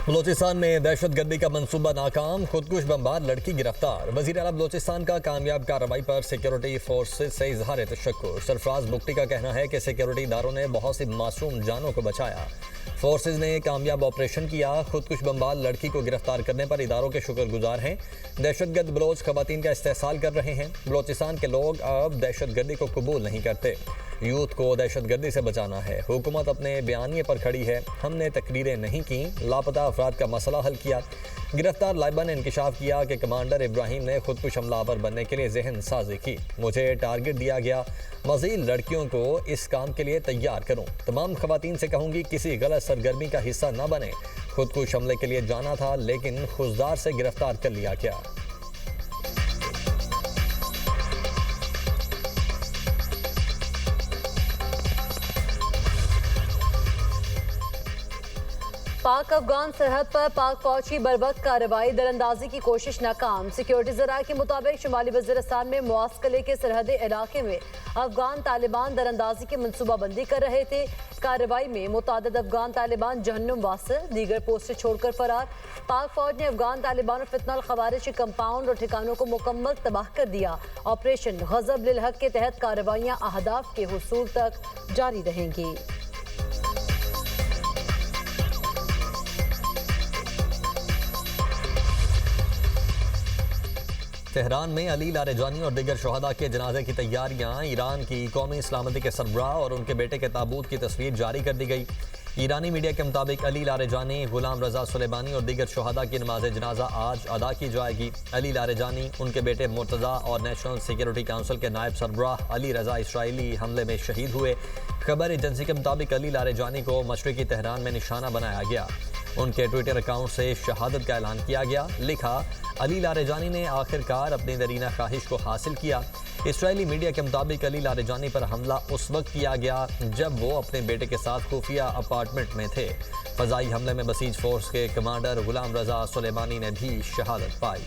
बलोचिस्तान में दहशतगर्दी का मंसूबा नाकाम, खुदकुश बमबार लड़की गिरफ्तार। वजीर आला बलोचिस्तान का कामयाब कार्रवाई पर सिक्योरिटी फोर्सेज से इजहार तशक्कुर। सरफराज बुगटी का कहना है कि सिक्योरिटी इदारों ने बहुत सी मासूम जानों को बचाया। फोर्सेज ने कामयाब ऑपरेशन किया, खुदकुश बमबार लड़की को गिरफ्तार करने पर इदारों के शुक्रगुजार हैं। दहशतगर्द बलोच खवातीन का इस्तेहसाल कर रहे हैं। बलोचिस्तान के लोग अब दहशतगर्दी को कबूल नहीं करते। यूथ को दहशतगर्दी से बचाना है। हुकूमत अपने बयानिए पर खड़ी है। हमने तकरीरें नहीं की, लापता अफराद का मसला हल किया। गिरफ्तार लाइबा ने इंकशाफ किया कि कमांडर इब्राहिम ने खुदकुश हमलावर बनने के लिए जहन साजी की। मुझे टारगेट दिया गया, मज़ीद लड़कियों को इस काम के लिए तैयार करूं। तमाम खवातीन से कहूंगी किसी गलत सरगर्मी का हिस्सा न बने। खुदकुश हमले के लिए जाना था लेकिन खुजदार से गिरफ्तार कर लिया गया। पाक अफगान सरहद पर पाक फौज की बर्बक कार्रवाई, दरअंदाजी की कोशिश नाकाम। सिक्योरिटी ज़राए के मुताबिक शुमाली वज़ीरिस्तान में मुआस्कले के सरहदी इलाके में अफगान तालिबान दरअंदाजी की मनसूबाबंदी कर रहे थे। कार्रवाई में मुतादिद अफगान तालिबान जहन्नुम वासिल, दीगर पोस्टें छोड़कर फरार। पाक फौज ने अफगान तालिबान और फितनल खवारिज के कंपाउंड और ठिकानों को मुकम्मल तबाह कर दिया। ऑपरेशन गज़ब लिल हक के तहत कार्रवाइयाँ अहदाफ के हुसूल तक जारी रहेंगी। तेहरान में अली लारेजानी और दीगर शहदा के जनाजे की तैयारियां। ईरान की कौमी सलामती के सरबराह और उनके बेटे के ताबूत की तस्वीर जारी कर दी गई। ईरानी मीडिया के मुताबिक अली लारेजानी, गुलाम रजा सुलेमानी और दीगर शहदा की नमाज जनाजा आज अदा की जाएगी। अली लारेजानी, उनके बेटे मुर्तज़ा और नेशनल सिक्योरिटी काउंसिल के नायब सरबराह अली रजा इसराइली हमले में शहीद हुए। खबर एजेंसी के मुताबिक अली लारेजानी को मशरिकी तेहरान में निशाना बनाया गया। उनके ट्विटर अकाउंट से शहादत का ऐलान किया गया। लिखा, अली लारेजानी ने आखिरकार अपनी दरीना ख्वाहिश को हासिल किया। इसराइली मीडिया के मुताबिक अली लारेजानी पर हमला उस वक्त किया गया जब वो अपने बेटे के साथ खुफिया अपार्टमेंट में थे। फ़ज़ाई हमले में बसीज फोर्स के कमांडर गुलाम रजा सुलेमानी ने भी शहादत पाई।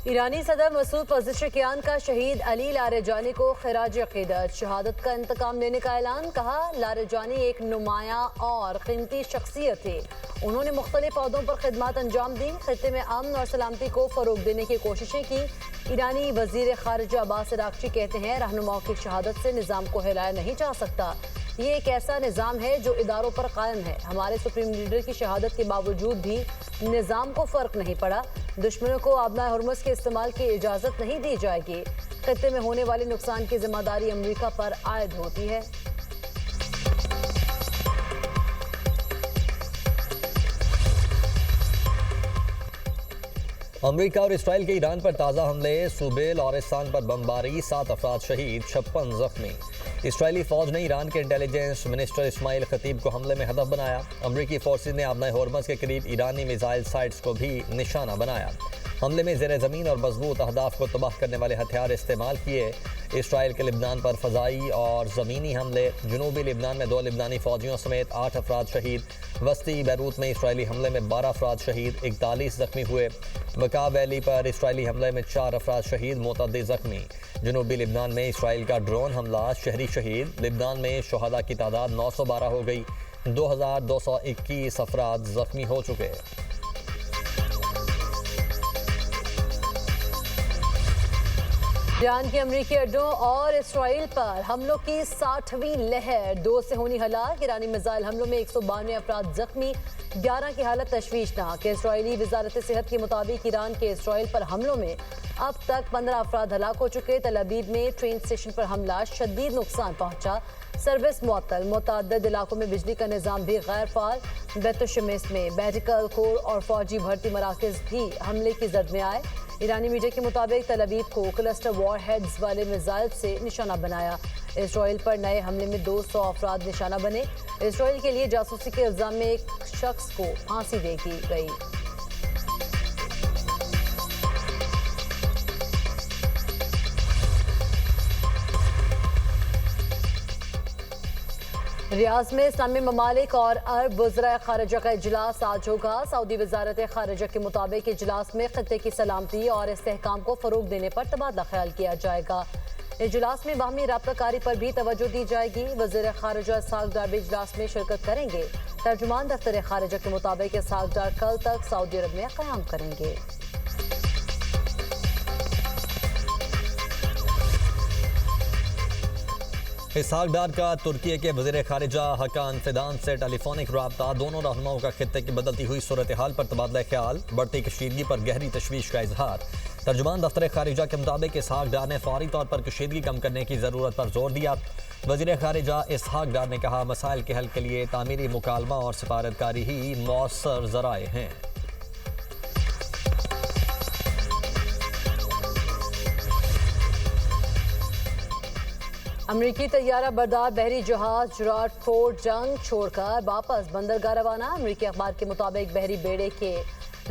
ईरानी सदर मसूद पज़ेश्कियान का शहीद अली लारेजानी को खिराज अक़ीदत, शहादत का इंतकाम लेने का ऐलान। कहा, लारेजानी एक नुमायां और कीमती शख्सियत थे। उन्होंने मुख्तलिफ पौधों पर खिदमत अंजाम दी, खित्ते में अमन और सलामती को फ़रोग देने की कोशिशें की। ईरानी वज़ीर ख़ारिजा अब्बास अराग़ची कहते हैं, रहनुमाओं की शहादत से निज़ाम को हिलाया नहीं जा सकता। ये एक ऐसा निज़ाम है जो इदारों पर कायम है। हमारे सुप्रीम लीडर की शहादत के बावजूद भी निज़ाम को फ़र्क नहीं पड़ा। दुश्मनों को आबना हुर्मुज़ के इस्तेमाल की इजाज़त नहीं दी जाएगी। खित्ते में होने वाले नुकसान की जिम्मेदारी अमरीका पर आयद होती है। अमरीका और इसराइल के ईरान पर ताज़ा हमले, सूबे लॉरिस्तान पर बमबारी, 7 अफराद शहीद, 56 जख्मी। इसराइली फौज ने ईरान के इंटेलिजेंस मिनिस्टर इस्माइल खतीब को हमले में हदफ बनाया। अमरीकी फोर्सेज ने आबना हुर्मुज़ के करीब ईरानी मिसाइल साइट्स को भी निशाना बनाया। हमले में ज़ेर ज़मीन और मजबूत अहदाफ को तबाह करने वाले हथियार इस्तेमाल किए। इसराइल के लिबनान पर फ़ज़ाई और ज़मीनी हमले, जनूबी लिबनान में 2 लिबनानी फ़ौजियों समेत 8 अफराद शहीद। वस्ती बैरूत में इसराइली हमले में 12 अफराद शहीद, 41 जख्मी हुए। बका वैली पर इसराइली हमले में 4 अफराद शहीद, मुतअद्दिद जख्मी। जनूबी लिबनान में इसराइल का ड्रोन हमला, शहरी शहीद। लिबनान में शहदा की तादाद 912 हो गई, 2221 अफराद जख्मी हो चुके। ईरान के अमरीकी अड्डों और इसराइल पर हमलों की 60वीं लहर, 2 से होनी हलाक। ईरानी मिसाइल हमलों में 192 अफराद जख्मी, 11 की हालत तशवीशनाक। इसराइली वजारत सेहत के मुताबिक ईरान के इसराइल पर हमलों में अब तक 15 अफराद हलाक हो चुके। तल अबीब में ट्रेन स्टेशन पर हमला, शदीद नुकसान पहुंचा, सर्विस मुअत्तल। मुतअद्दिद इलाकों में बिजली का निज़ाम भी गैर फाल। बैतुशमिस में मेडिकल कोर और फौजी भर्ती मराकज़ भी हमले की जद में आए। ईरानी मीडिया के मुताबिक तल अबीब को क्लस्टर वॉर हेड्स वाले मिसाइल से निशाना बनाया। इसराइल पर नए हमले में 200 अफराद निशाना बने। इसराइल के लिए जासूसी के इल्ज़ाम में एक शख्स को फांसी दे दी गई। रियाज में इस्लामी ममालिक और अरब वज़राए खारिजा का इजलास आज होगा। सऊदी वजारत खारिजा के मुताबिक इजलास में खत्ते की सलामती और इस्तेहकाम को फ़रोग देने पर तबादला ख्याल किया जाएगा। इजलास में बाहमी राबताकारी पर भी तवज्जो दी जाएगी। वज़ीर खारिजा इसहाक डार भी इजलास में शिरकत करेंगे। तर्जुमान दफ्तर खारिजा के मुताबिक इसहाक डार कल तक सऊदी अरब में क़याम करेंगे। इसहाक डार का तुर्की के वज़ीर खारिजा हकान फिदान से टेलीफोनिक रब्ता, दोनों रहनुमाओं का खित्ते की बदलती हुई सूरत हाल पर तबादला ख्याल, बढ़ती कशीदगी पर गहरी तशवीश का इजहार। तर्जुमान दफ्तर खारिजा के मुताबिक इसहाक डार ने फौरी तौर पर कशीदगी कम करने की ज़रूरत पर जोर दिया। वज़ीर खारिजा इसहाक डार ने कहा, मसाइल के हल के लिए तामीरी मुकालमा और सिफारतकारी ही मौसर ज़राए हैं। अमरीकी तैयारा बरदार बहरी जहाज जुराट फोर्ट जंग छोड़कर वापस बंदरगाह रवाना। अमरीकी अखबार के मुताबिक बहरी बेड़े के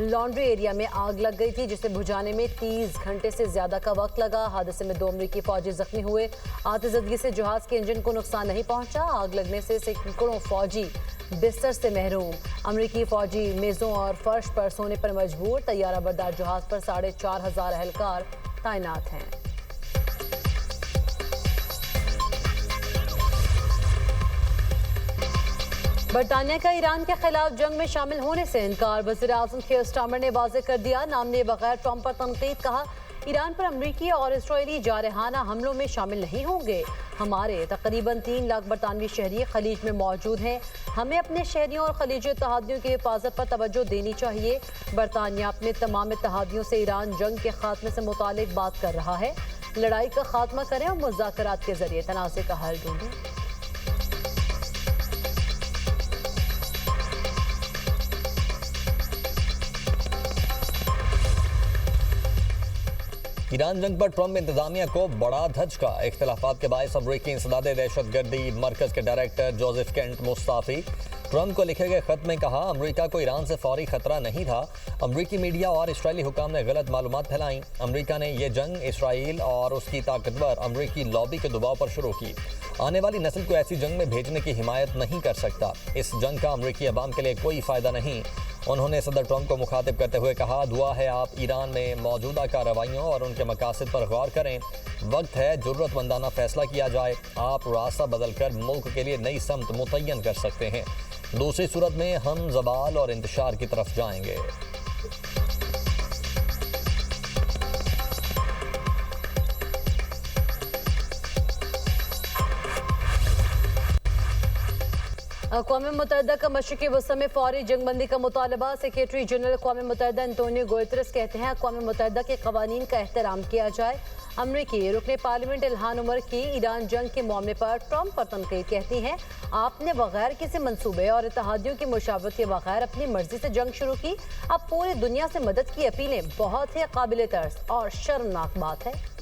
लॉन्ड्री एरिया में आग लग गई थी, जिसे बुझाने में 30 घंटे से ज्यादा का वक्त लगा। हादसे में 2 अमरीकी फौजी जख्मी हुए। आतिशबाजी से जहाज के इंजन को नुकसान नहीं पहुंचा। आग लगने से सैकड़ों फौजी बिस्तर से महरूम। अमरीकी फौजी मेजों और फर्श पर सोने पर मजबूर। तैयारा बरदार जहाज पर 4500 एहलकार तैनात हैं। बरतानिया का ईरान के खिलाफ जंग में शामिल होने से इनकार। वज़ीर आज़म कीर स्टारमर ने वाज़ेह कर दिया, नाम लिए बगैर ट्रंप पर तनकीद। कहा, ईरान पर अमरीकी और इसराइली जारहाना हमलों में शामिल नहीं होंगे। हमारे तकरीबन 3 लाख बरतानवी शहरी खलीज में मौजूद हैं। हमें अपने शहरियों और खलीजी इत्तेहादियों की हिफाजत पर तवज्जो देनी चाहिए। बरतानिया अपने तमाम इत्तेहादियों से ईरान जंग के खात्मे से मुतालिक बात कर रहा है। लड़ाई का खात्मा करें और मुज़ाकरात के जरिए तनाज़े का हल ढूंढें। ईरान जंग पर ट्रंप इंतजामिया को बड़ा धचका। इख्तिलाफात के बायस अमरीकी इंसदाद दहशतगर्दी मरकज के director Joseph Kent Mustafi. Trump को लिखे गए खत में कहा, अमरीका को ईरान से फौरी खतरा नहीं था। अमरीकी मीडिया और इसराइली हुकाम ने गलत मालूमात फैलाई। अमरीका ने यह जंग इसराइल और उसकी ताकतवर अमरीकी लॉबी के दबाव पर शुरू की। आने वाली नस्ल को ऐसी जंग में भेजने की हिमायत नहीं कर सकता। इस जंग का अमरीकी अवाम के लिए कोई फ़ायदा नहीं। उन्होंने सदर ट्रंप को मुखातिब करते हुए कहा, दुआ है आप ईरान में मौजूदा कार्रवाइयों और उनके मकासद पर गौर करें। वक्त है ज़रूरतमंदाना फैसला किया जाए। आप रास्ता बदल कर मुल्क के लिए नई समत मुतय्यन कर सकते हैं। दूसरी सूरत में हम ज़वाल और इंतशार की तरफ जाएंगे। अक़वाम मुत्तहिदा का मशरिक़ी वसत में फौरी जंगबंदी का मुतालबा। सेक्रेटरी जनरल अक़वाम मुत्तहिदा एंटोनियो गुतेरेस कहते हैं, अक़वाम मुत्तहिदा के क़वानीन का एहतराम किया जाए। अमरीकी रुकने पार्लियामेंट इल्हान उमर की ईरान जंग के मामले पर ट्रंप पर तनकीद। कहती हैं, आपने बगैर किसी मंसूबे और इत्तेहादियों की मुशावरत के बगैर अपनी मर्जी से जंग शुरू की। अब पूरी दुनिया से मदद की अपीलें बहुत ही काबिल तर्स और शर्मनाक बात है।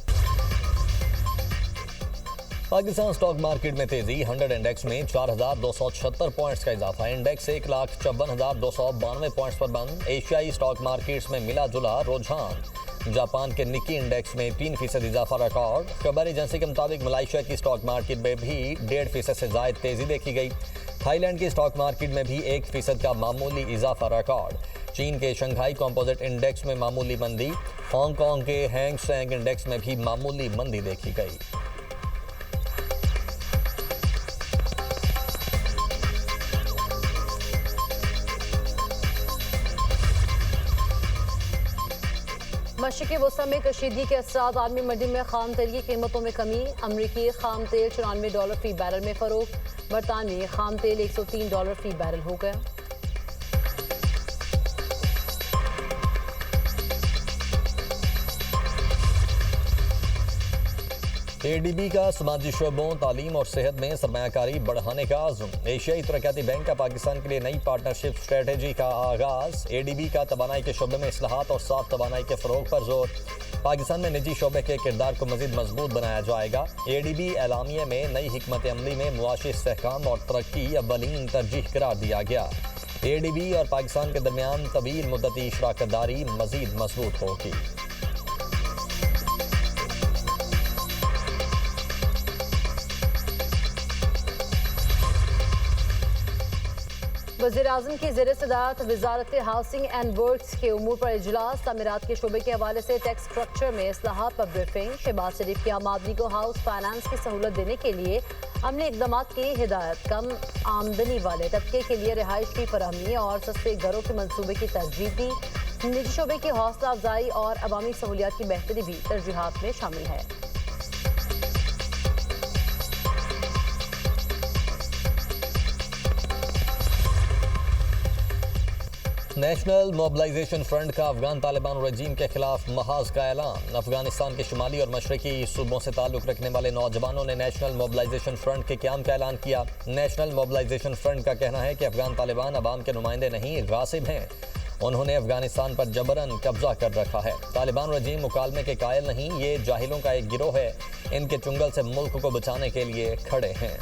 पाकिस्तान स्टॉक मार्केट में तेजी। 100 इंडेक्स में 4276 पॉइंट्स का इजाफा। इंडेक्स 1,54,292 पॉइंट्स पर बंद। एशियाई स्टॉक मार्केट्स में मिला जुला रुझान। जापान के निक्की इंडेक्स में 3% इजाफा रिकॉर्ड। खबर एजेंसी के मुताबिक मलेशिया की स्टॉक मार्केट में भी 1.5% से ज़ायद तेजी देखी गई। थाईलैंड की स्टॉक मार्केट में भी 1% का मामूली इजाफा रिकॉर्ड। चीन के शंघाई कंपोजिट इंडेक्स में मामूली मंदी। हांगकांग के हैंग सेंग इंडेक्स में भी मामूली मंदी देखी गई। मशरिक़ी वसत में कशीदगी के असरात। आलमी मंडी में खाम तेल की कीमतों में कमी। अमरीकी खाम तेल $94 फी बैरल में फ़रोख्त। बरतानवी खाम तेल $103 फी बैरल हो गया। ADB का समाजी शोबों, तालीम और सेहत में सरमायाकारी बढ़ाने का आज़म। एशियाई तरक्याती बैंक का पाकिस्तान के लिए नई पार्टनरशिप स्ट्रेटजी का आगाज़। ADB का तवानाई के शोबे में इस्लाहात और साफ तवानाई के फ़रोग पर जोर। पाकिस्तान में निजी शोबे के किरदार को मज़ीद मजबूत बनाया जाएगा। ADB एलामिया में नई हिकमत अमली में मुआशी इस्तेहकाम और तरक्की अव्वलीन तरजीह करार दिया गया। ADB और पाकिस्तान के दरमियान तवील मुद्दती शराकतदारी मज़ीद मजबूत होगी। वज़ीर आज़म की ज़ेर सदारत वजारत हाउसिंग एंड वर्क्स के उमूर पर इजलास, तामीरात के शोबे के हवाले से टैक्स स्ट्रक्चर में इस्लाहात पर ब्रीफिंग। शहबाज शरीफ की आम आदमी को हाउस फाइनेंस की सहूलत देने के लिए अमली इकदाम की हिदायत। कम आमदनी वाले तबके के लिए रिहाइश की फरहमी और सस्ते घरों के मनसूबे की तजवीज़ दी। निजी शोबे की हौसला अफजाई और अवामी सहूलियात की बेहतरी भी तरजीहात में शामिल है। नेशनल मोबिलाइजेशन फ्रंट का अफगान तालिबान रजीम के खिलाफ महाज का ऐलान। अफगानिस्तान के शुमाली और मशरकी सूबों से ताल्लुक़ रखने वाले नौजवानों ने नेशनल मोबिलाइजेशन फ्रंट के क़याम का ऐलान किया। नेशनल मोबिलाइजेशन फ्रंट का कहना है कि अफगान तालिबान अवाम के नुमाइंदे नहीं, गासिब हैं। उन्होंने अफगानिस्तान पर जबरन कब्जा कर रखा है। तालिबान रजीम मुकालमे के कायल नहीं, ये जाहिलों का एक गिरोह है। इनके चुंगल से मुल्क को बचाने के लिए खड़े हैं।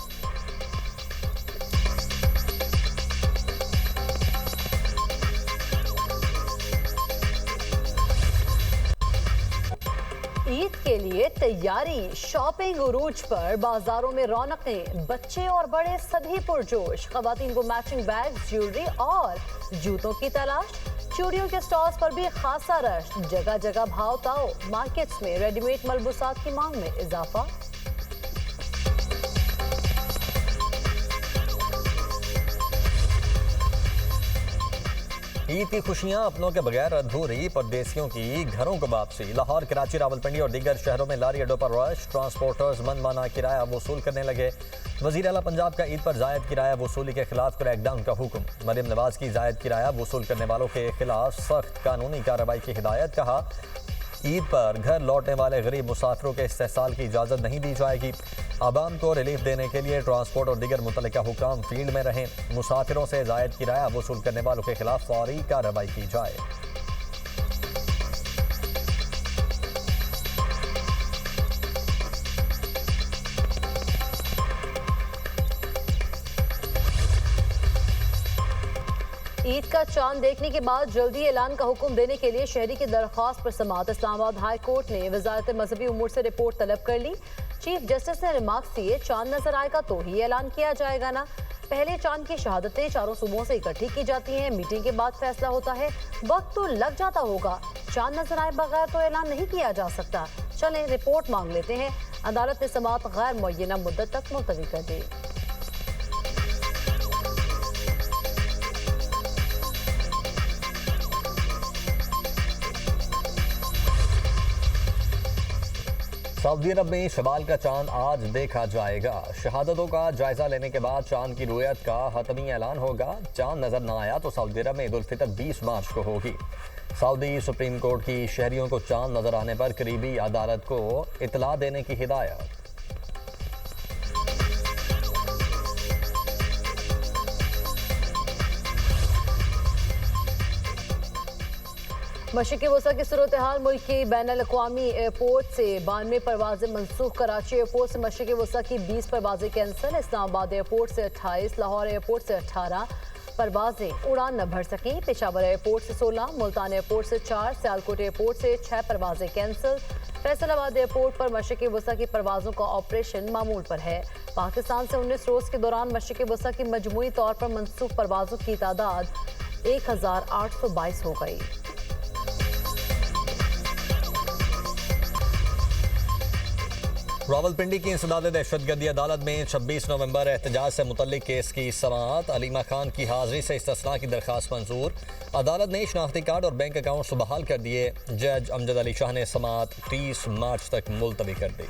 ईद के लिए तैयारी, शॉपिंग उरूज पर बाजारों में रौनकें, बच्चे और बड़े सभी पुरजोश। खवातीन को मैचिंग बैग, ज्वेलरी और जूतों की तलाश। चूड़ियों के स्टॉल्स पर भी खासा रश, जगह जगह भाव ताओ। मार्केट्स में रेडीमेड मलबूसात की मांग में इजाफा। ईद की खुशियां अपनों के बगैर अधूरी, परदेसियों की घरों को वापसी। लाहौर, कराची, रावलपिंडी और दीगर शहरों में लारी अड्डों पर रश। ट्रांसपोर्टर्स मनमाना किराया वसूल करने लगे। वजीर आला पंजाब का ईद पर जायद किराया वसूली के खिलाफ क्रैकडाउन का हुक्म। मरियम नवाज की जायद किराया वसूल करने वालों के खिलाफ सख्त कानूनी कार्रवाई की हिदायत। कहा, ईद पर घर लौटने वाले गरीब मुसाफिरों के इस्तेहसाल की इजाज़त नहीं दी जाएगी। आवाम को रिलीफ देने के लिए ट्रांसपोर्ट और दीगर मुतल्लिका हुकाम फील्ड में रहें। मुसाफिरों से जायद किराया वसूल करने वालों के खिलाफ फौरी कार्रवाई की जाए। ईद का चांद देखने के बाद जल्दी ऐलान का हुक्म देने के लिए शहरी की दरख्वास्त पर समाअत। इस्लामाबाद हाई कोर्ट ने वजारत मजहबी उमूर से रिपोर्ट तलब कर ली। चीफ जस्टिस ने रिमार्क्स दिए, चांद नजर आएगा तो ही ऐलान किया जाएगा ना। पहले चांद की शहादतें चारों सूबों से इकट्ठी की जाती हैं, मीटिंग के बाद फैसला होता है। वक्त तो लग जाता होगा, चांद नजर आए बगैर तो ऐलान नहीं किया जा सकता। चलें रिपोर्ट मांग लेते हैं। अदालत ने समाअत गैर मुअय्यना मुद्दत तक मुलतवी कर दी। सऊदी अरब में शवाल का चांद आज देखा जाएगा। शहादतों का जायजा लेने के बाद चांद की रुयत का हतमी ऐलान होगा। चांद नजर न आया तो सऊदी अरब में ईद उल फितर 20 मार्च को होगी। सऊदी सुप्रीम कोर्ट की शहरियों को चांद नजर आने पर करीबी अदालत को इतला देने की हिदायत। मशरिक़ी वसा की सूरत हाल, मुल्क की बैनुल अक़वामी एयरपोर्ट से 92 परवाजें मनसूख। कराची एयरपोर्ट से मशरिक़ी वसा की 20 परवाजें कैंसिल। इस्लामाबाद एयरपोर्ट से 28, लाहौर एयरपोर्ट से 18 परवाजें उड़ान न भर सकी। पेशावर एयरपोर्ट से 16, मुल्तान एयरपोर्ट से 4, सियालकोट एयरपोर्ट से 6 परवाजें कैंसिल। फैसलाबाद एयरपोर्ट पर मशरिक़ी वसा की परवाज़ों का ऑपरेशन मामूल पर है। पाकिस्तान से 19 रोज़ के दौरान मशरिक़ी वसा की मजमूई तौर पर मनसूख परवाज़ों की तादाद 1822 हो गई। रावलपिंडी की इंसदाद दहशतगर्दी अदालत में 26 नवंबर एहतजाज से मुतल्लिक केस की समाअत। अलीमा खान की हाजिरी से इस्तिस्ना की दरख्वास्त मंजूर। अदालत ने शनाख्ती कार्ड और बैंक अकाउंट्स बहाल कर दिए। जज अमजद अली शाह ने समाअत 30 मार्च तक मुलतवी कर दी।